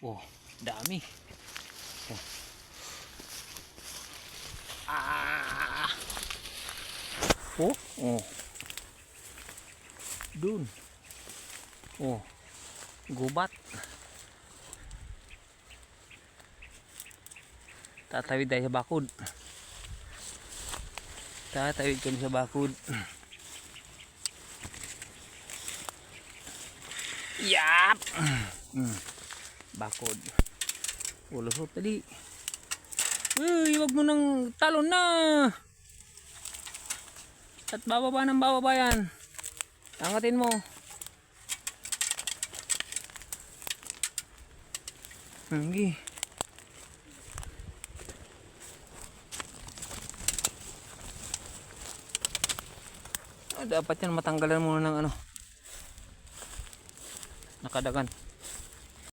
Oh, dami. Oh. Ah. Oh, oh. Dun. Oh. Gubat. Tatawid tayo sa bakod. Tatawid kami sa bakod. Yap! Bakod. Ulusot tadi. Uy, wag mo nang talon na. At bababa ng bababa yan. Angatin mo. Hindi. Dapat yan matanggalan muna ng ano. Nakadagan.